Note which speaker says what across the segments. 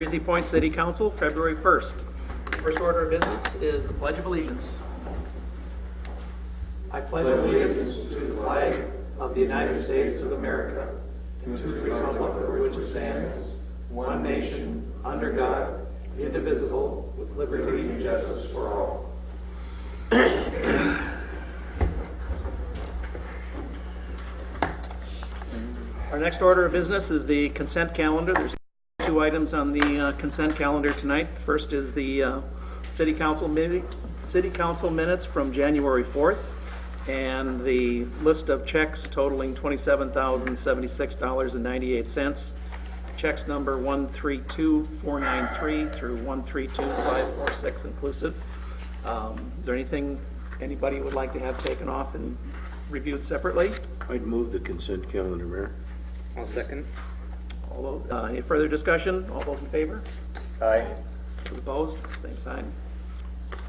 Speaker 1: Breezy Point City Council, February 1st. First order of business is the Pledge of Allegiance. I pledge allegiance to the flag of the United States of America and to the republic for which it stands, one nation, under God, indivisible, with liberty and justice for all. Our next order of business is the consent calendar. There's two items on the consent calendar tonight. The first is the City Council minutes from January 4th and the list of checks totaling $27,076.98. Checks number 132493 through 132546 inclusive. Is there anything anybody would like to have taken off and reviewed separately?
Speaker 2: I'd move the consent calendar, Mayor.
Speaker 3: I'll second.
Speaker 1: Any further discussion? All those in favor?
Speaker 3: Aye.
Speaker 1: Those opposed? Same sign.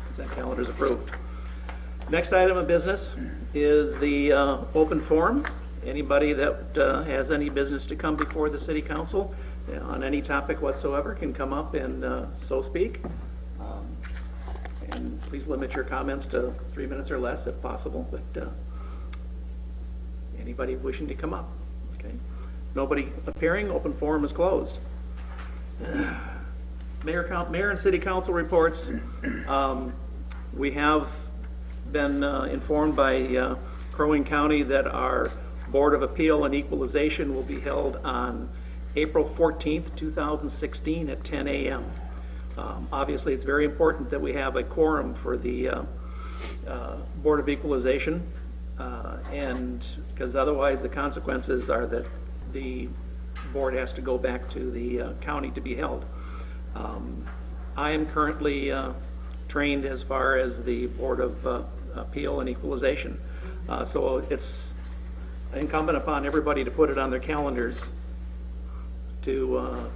Speaker 1: Consent calendar is approved. Next item of business is the open forum. Anybody that has any business to come before the City Council on any topic whatsoever can come up and so speak. And please limit your comments to 3 minutes or less if possible, but anybody wishing to come up. Okay. Nobody appearing, open forum is closed. Mayor and City Council reports. We have been informed by Crow Wing County that our Board of Appeal and Equalization will be held on April 14th, 2016 at 10 a.m. Obviously, it's very important that we have a quorum for the Board of Equalization, and because otherwise the consequences are that the board has to go back to the county to be held. I am currently trained as far as the Board of Appeal and Equalization. So it's incumbent upon everybody to put it on their calendars to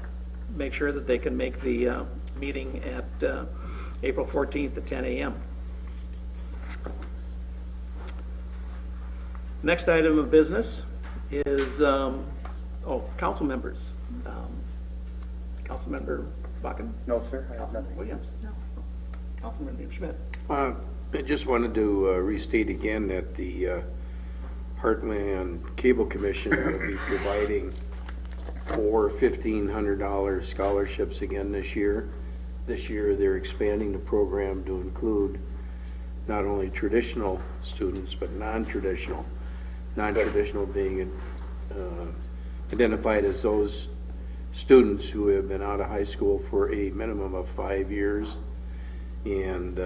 Speaker 1: make sure that they can make the meeting at April 14th at 10 a.m. Next item of business is council members. Councilmember Bakken?
Speaker 3: No, sir, I have nothing.
Speaker 1: Williams? No. Councilmember Schmidt?
Speaker 2: I just wanted to restate again that the Heartland Cable Commission will be providing 4 $1,500 scholarships again this year. This year they're expanding the program to include not only traditional students but non-traditional. Non-traditional being identified as those students who have been out of high school for a minimum of 5 years, and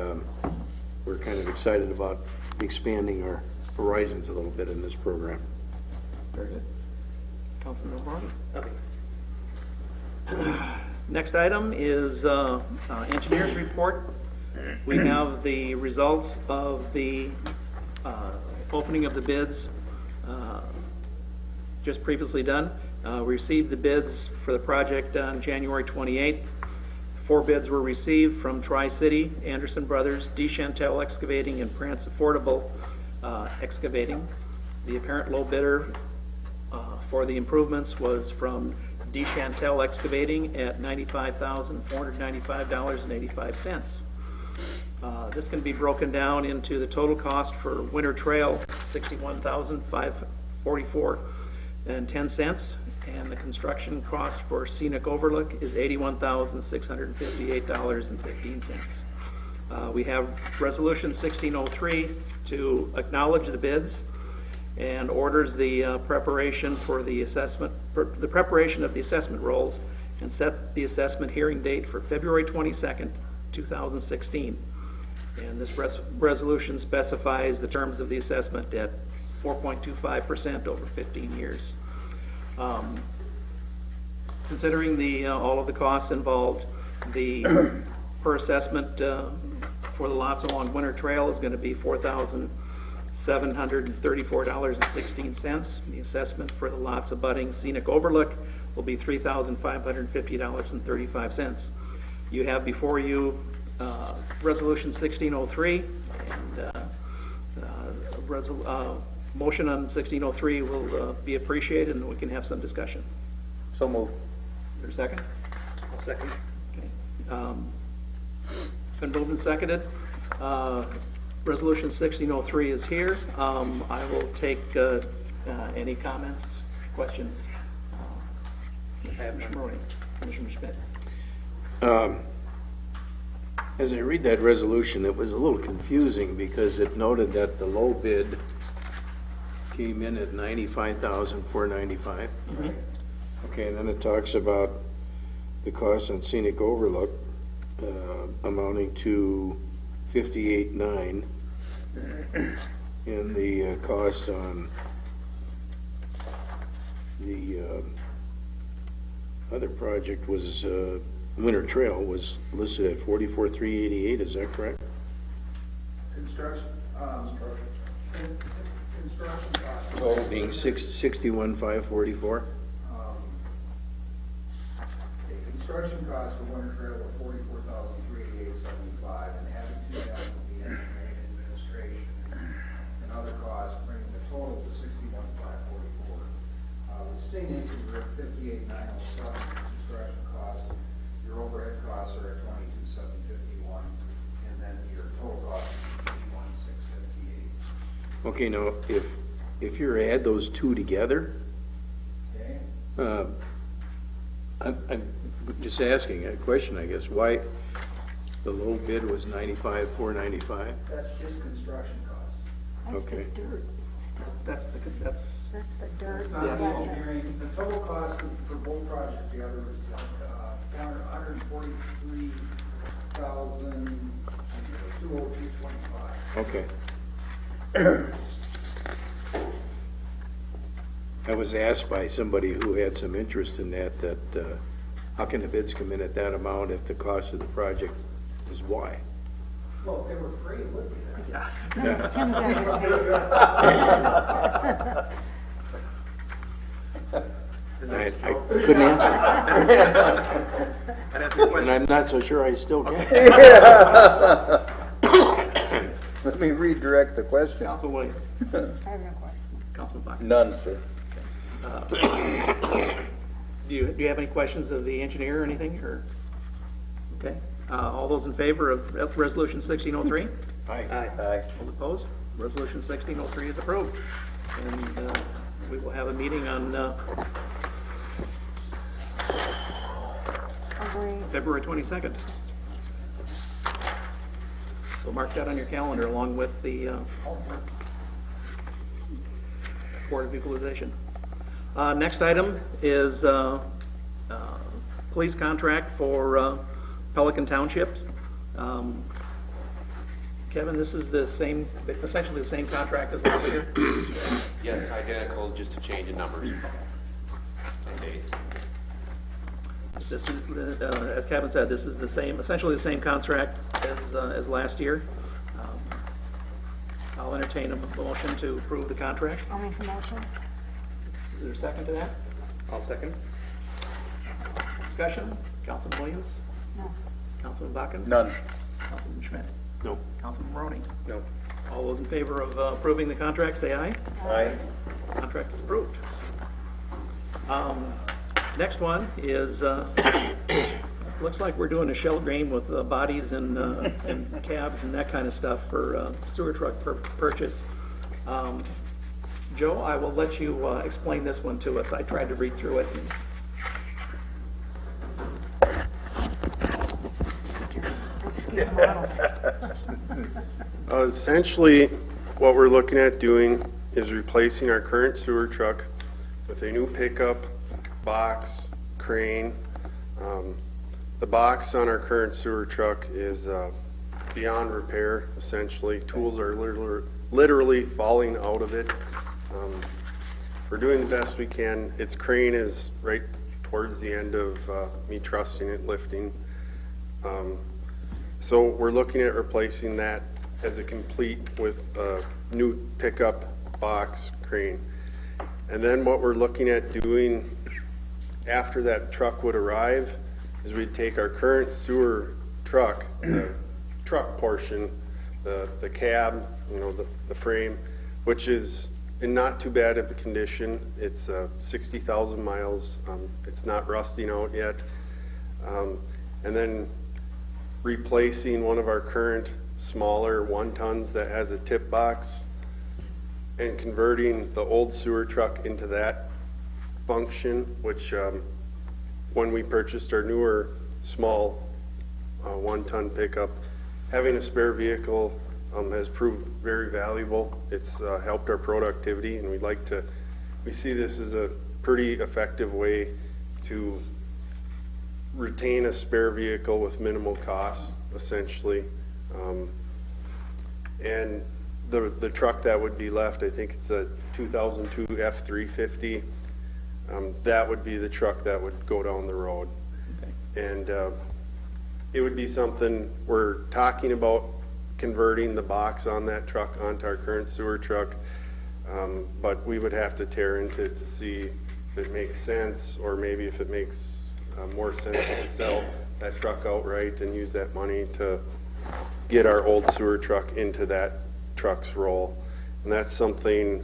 Speaker 2: we're kind of excited about expanding our horizons a little bit in this program.
Speaker 1: Very good. Councilmember Barney? Okay. Next item is engineer's report. We have the results of the opening of the bids just previously done. We received the bids for the project on January 28th. 4 bids were received from Tri-City, Anderson Brothers, DeChantel Excavating, and Prance Affordable Excavating. The apparent low bidder for the improvements was from DeChantel Excavating at $95,495.85. This can be broken down into the total cost for Winter Trail, $61,544.10, and the construction cost for Scenic Overlook is $81,658.15. We have Resolution 1603 to acknowledge the bids and orders the preparation of the assessment rolls and set the assessment hearing date for February 22nd, 2016. And this resolution specifies the terms of the assessment at 4.25% over 15 years. Considering all of the costs involved, the per assessment for the lots along Winter Trail is going to be $4,734.16. The assessment for the lots abutting Scenic Overlook will be $3,550.35. You have before you Resolution 1603, and motion on 1603 will be appreciated, and we can have some discussion.
Speaker 3: So moved.
Speaker 1: Is there a second?
Speaker 3: I'll Second.
Speaker 1: Okay. Been moved and seconded. Resolution 1603 is here. I will take any comments, questions.
Speaker 3: I have
Speaker 1: Commissioner Maroney, Commissioner Schmidt.
Speaker 2: As I read that resolution, it was a little confusing because it noted that the low bid came in at $95,495. Okay, and then it talks about the cost on scenic overlook amounting to $58,900, and the cost on the other project was Winter Trail was listed at $44,388. Is that correct?
Speaker 4: Construction cost.
Speaker 2: Total being $61,544.
Speaker 4: Construction costs for Winter Trail were $44,388.75, and having to do that with the engineering administration and other costs, bringing the total to $61,544. With scenic, we're at $58,907 for construction costs. Your overhead costs are at $22,751, and then your total cost is $51,658.
Speaker 2: Okay, now, if you add those two together,
Speaker 4: Okay?
Speaker 2: I'm just asking a question, I guess, why the low bid was $95,495?
Speaker 4: That's just construction costs.
Speaker 5: That's the
Speaker 2: Okay.
Speaker 5: dirt.
Speaker 1: That's the dirt.
Speaker 4: It's not
Speaker 1: Yes.
Speaker 4: engineering. The total cost for both projects together is $143,202.25.
Speaker 2: Okay. I was asked by somebody who had some interest in that, how can the bids come in at that amount if the cost of the project is Y?
Speaker 4: Well, if they were free, it would be that.
Speaker 1: Yeah.
Speaker 5: Tim got it.
Speaker 2: I couldn't answer,
Speaker 1: I'd have the
Speaker 2: and
Speaker 1: question.
Speaker 2: I'm not so sure I still can.
Speaker 6: Let me redirect the question.
Speaker 1: Councilman Williams.
Speaker 5: I have no question.
Speaker 1: Councilman Buck.
Speaker 6: None, sir.
Speaker 1: Do you have any questions of the engineer or anything, or? Okay, all those in favor of Resolution 1603?
Speaker 2: Aye.
Speaker 6: Aye.
Speaker 1: Those opposed? Resolution 1603 is approved. And we will have a meeting on
Speaker 5: Agree.
Speaker 1: February 22nd. So mark that on your calendar along with the Board of Equalization. Next item is police contract for Pelican Township. Kevin, this is the same, essentially the same contract as last year?
Speaker 7: Yes, identical, just a change in numbers and dates.
Speaker 1: This is, as Kevin said, this is the same, essentially the same contract as last year. I'll entertain a motion to approve the contract.
Speaker 5: I'll make the motion.
Speaker 1: Is there a second to that?
Speaker 3: I'll second.
Speaker 1: Discussion? Councilman Williams?
Speaker 5: No.
Speaker 1: Councilman Bakken?
Speaker 6: None.
Speaker 1: Councilman Schmidt?
Speaker 2: No.
Speaker 1: Councilman Maroney?
Speaker 3: No.
Speaker 1: All those in favor of approving the contract, say aye.
Speaker 6: Aye.
Speaker 1: Contract is approved. Next one is, looks like we're doing a shell game with bodies and cabs and that kind of stuff for sewer truck purchase. Joe, I will let you explain this one to us. I tried to read through it.
Speaker 5: Skip models.
Speaker 8: Essentially, what we're looking at doing is replacing our current sewer truck with a new pickup, box, crane. The box on our current sewer truck is beyond repair, essentially. Tools are literally falling out of it. We're doing the best we can. Its crane is right towards the end of me trusting it, lifting. So we're looking at replacing that as a complete with a new pickup, box, crane. And then what we're looking at doing after that truck would arrive is we'd take our current sewer truck, the truck portion, the cab, you know, the frame, which is in not too bad of a condition. It's 60,000 miles. It's not rusting out yet. And then replacing one of our current smaller 1-tons that has a tip box and converting the old sewer truck into that function, which when we purchased our newer small 1-ton pickup, having a spare vehicle has proved very valuable. It's helped our productivity, and we see this as a pretty effective way to retain a spare vehicle with minimal costs, essentially. And the truck that would be left, I think it's a 2002 F-350. That would be the truck that would go down the road. And it would be something, we're talking about converting the box on that truck onto our current sewer truck, but we would have to tear into it to see if it makes sense, or maybe if it makes more sense to sell that truck outright and use that money to get our old sewer truck into that truck's role. And that's something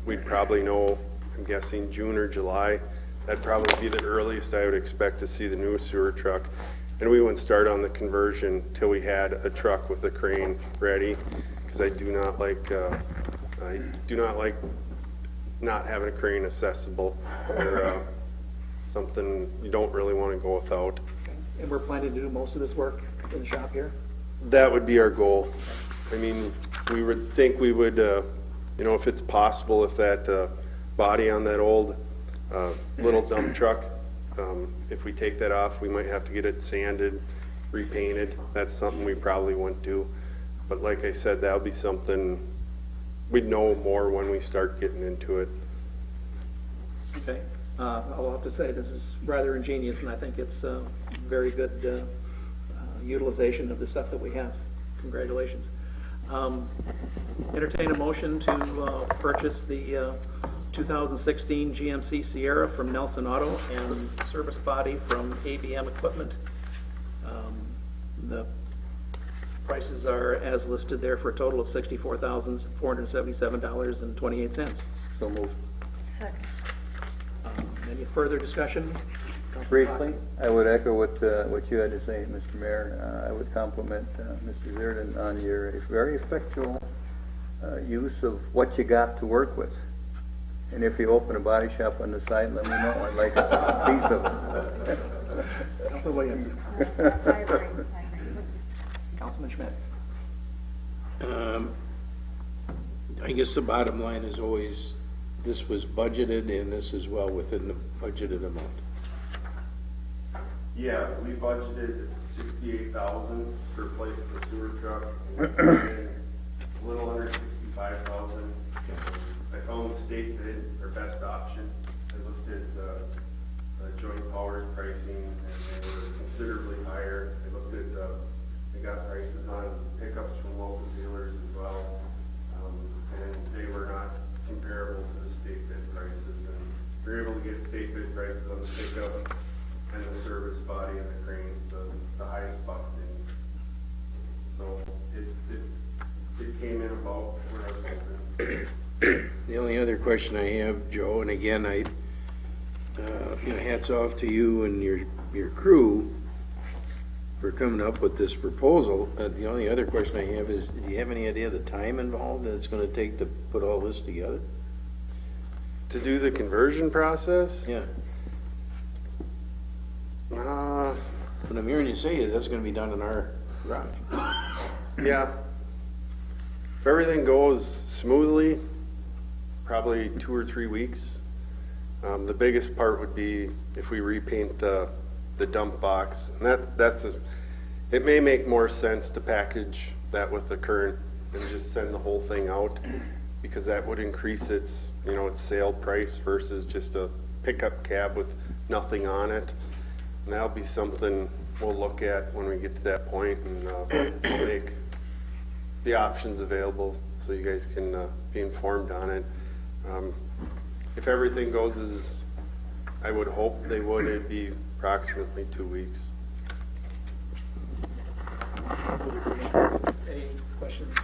Speaker 8: we'd probably know, I'm guessing June or July. That'd probably be the earliest I would expect to see the new sewer truck. And we wouldn't start on the conversion till we had a truck with a crane ready, because I do not like not having a crane accessible, or something you don't really want to go without.
Speaker 1: And we're planning to do most of this work in the shop here?
Speaker 8: That would be our goal. I mean, we would think we would, if it's possible, if that body on that old little dump truck, if we take that off, we might have to get it sanded, repainted. That's something we probably wouldn't do. But like I said, that'll be something we'd know more when we start getting into it.
Speaker 1: Okay. I'll have to say, this is rather ingenious, and I think it's very good utilization of the stuff that we have. Congratulations. Entertain a motion to purchase the 2016 GMC Sierra from Nelson Auto and service body from ABM Equipment. The prices are as listed there for a total of $64,477.28.
Speaker 6: So moved.
Speaker 5: Second.
Speaker 1: Any further discussion? Councilman
Speaker 6: Briefly, I would echo what you had to say, Mr. Mayor. I would compliment Mr. Zerden on your very effectual use of what you got to work with. And if you open a body shop on the side, let me know. I'd like a piece of it.
Speaker 1: Councilman Williams.
Speaker 5: I agree.
Speaker 1: Councilman Schmidt.
Speaker 2: I guess the bottom line is always, this was budgeted, and this is well within the budgeted amount.
Speaker 8: Yeah, we budgeted $68,000 to replace the sewer truck, and a little under $65,000. I found the state bid our best option. I looked at joint powers pricing, and they were considerably higher. I looked at, they got prices on pickups from local dealers as well, and they were not comparable to the state bid prices. And we were able to get state bid prices on the pickup and the service body and the crane, the highest buck things. So it came in about where I was hoping.
Speaker 2: The only other question I have, Joe, and again, hats off to you and your crew for coming up with this proposal. The only other question I have is, do you have any idea of the time involved that it's going to take to put all this together?
Speaker 8: To do the conversion process?
Speaker 2: Yeah.
Speaker 8: Uh,
Speaker 2: What I'm hearing you say is that's going to be done in our garage.
Speaker 8: yeah. If everything goes smoothly, probably 2 or 3 weeks. The biggest part would be if we repaint the dump box, and it may make more sense to package that with the current and just send the whole thing out, because that would increase its sale price versus just a pickup cab with nothing on it. And that'll be something we'll look at when we get to that point, and we'll make the options available so you guys can be informed on it. If everything goes as I would hope they would, it'd be approximately 2 weeks.
Speaker 1: Any questions,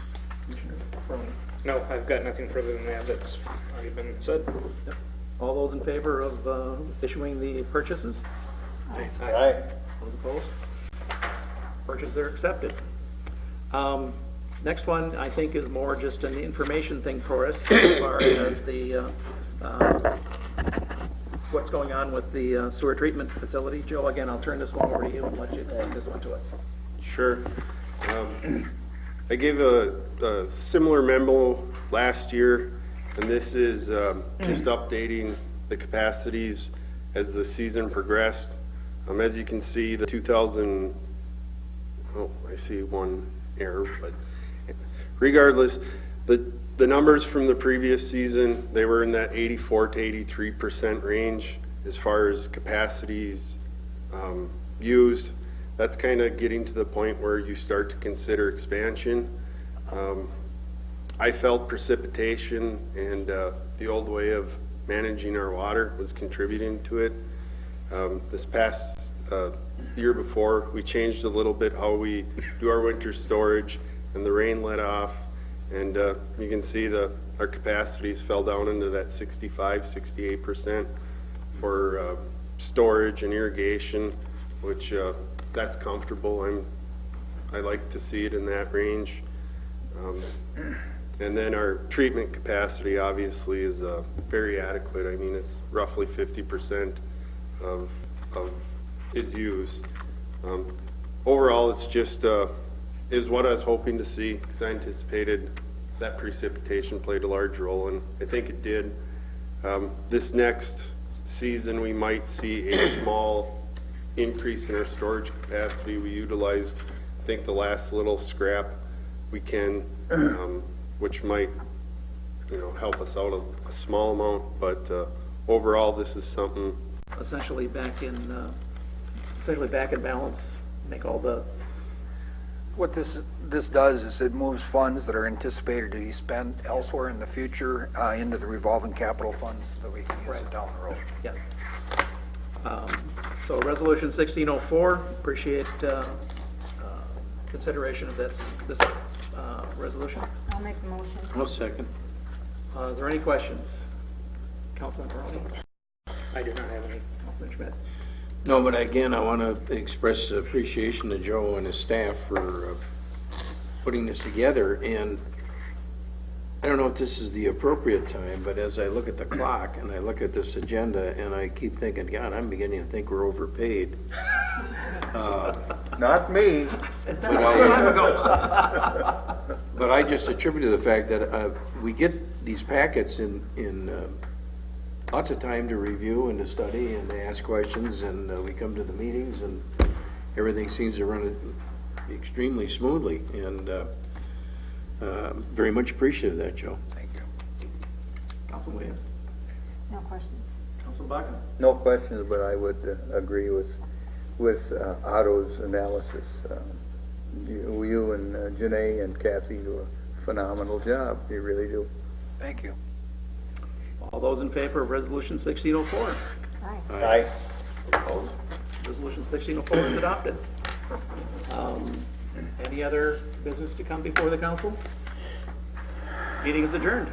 Speaker 1: Commissioner Froman?
Speaker 3: No, I've got nothing further than that. That's already been said.
Speaker 1: All those in favor of issuing the purchases?
Speaker 3: Aye.
Speaker 1: Those opposed? Purchases are accepted. Next one, I think, is more just an information thing for us as far as the, what's going on with the sewer treatment facility. Joe, again, I'll turn this one over to you and let you explain this one to us.
Speaker 8: Sure. I gave a similar memo last year, and this is just updating the capacities as the season progressed. As you can see, the 2000, oh, I see one error, but regardless, the numbers from the previous season, they were in that 84 to 83% range as far as capacities used. That's kind of getting to the point where you start to consider expansion. I felt precipitation and the old way of managing our water was contributing to it. This past year before, we changed a little bit how we do our winter storage, and the rain let off, and you can see our capacities fell down into that 65, 68% for storage and irrigation, which that's comfortable. I like to see it in that range. And then our treatment capacity obviously is very adequate. I mean, it's roughly 50% of is used. Overall, it's just is what I was hoping to see, because I anticipated that precipitation played a large role, and I think it did. This next season, we might see a small increase in our storage capacity. We utilized, I think, the last little scrap we can, which might, help us out a small amount. But overall, this is something.
Speaker 1: Essentially back in balance, make all the,
Speaker 9: What this does is it moves funds that are anticipated to be spent elsewhere in the future into the revolving capital funds that we can use
Speaker 1: Right.
Speaker 9: down the road.
Speaker 1: yeah. So Resolution 1604, appreciate consideration of this resolution.
Speaker 5: I'll make the motion.
Speaker 2: I'll second.
Speaker 1: Are there any questions? Councilman Barone?
Speaker 3: I do not have any.
Speaker 1: Councilman Schmidt?
Speaker 2: No, but again, I want to express appreciation to Joe and his staff for putting this together. And I don't know if this is the appropriate time, but as I look at the clock and I look at this agenda and I keep thinking, God, I'm beginning to think we're overpaid.
Speaker 6: Not me.
Speaker 2: But I just attribute to the fact that we get these packets in lots of time to review and to study and to ask questions, and we come to the meetings and everything seems to run extremely smoothly, and very much appreciative of that, Joe.
Speaker 9: Thank you.
Speaker 1: Councilman Williams?
Speaker 5: No questions.
Speaker 1: Councilman Bakken?
Speaker 6: No questions, but I would agree with Otto's analysis. You and Janae and Kathy do a phenomenal job. You really do.
Speaker 9: Thank you.
Speaker 1: All those in favor of Resolution 1604?
Speaker 5: Aye.
Speaker 6: Aye.
Speaker 1: Opposed? Resolution 1604 is adopted. Any other business to come before the council? Meeting is adjourned.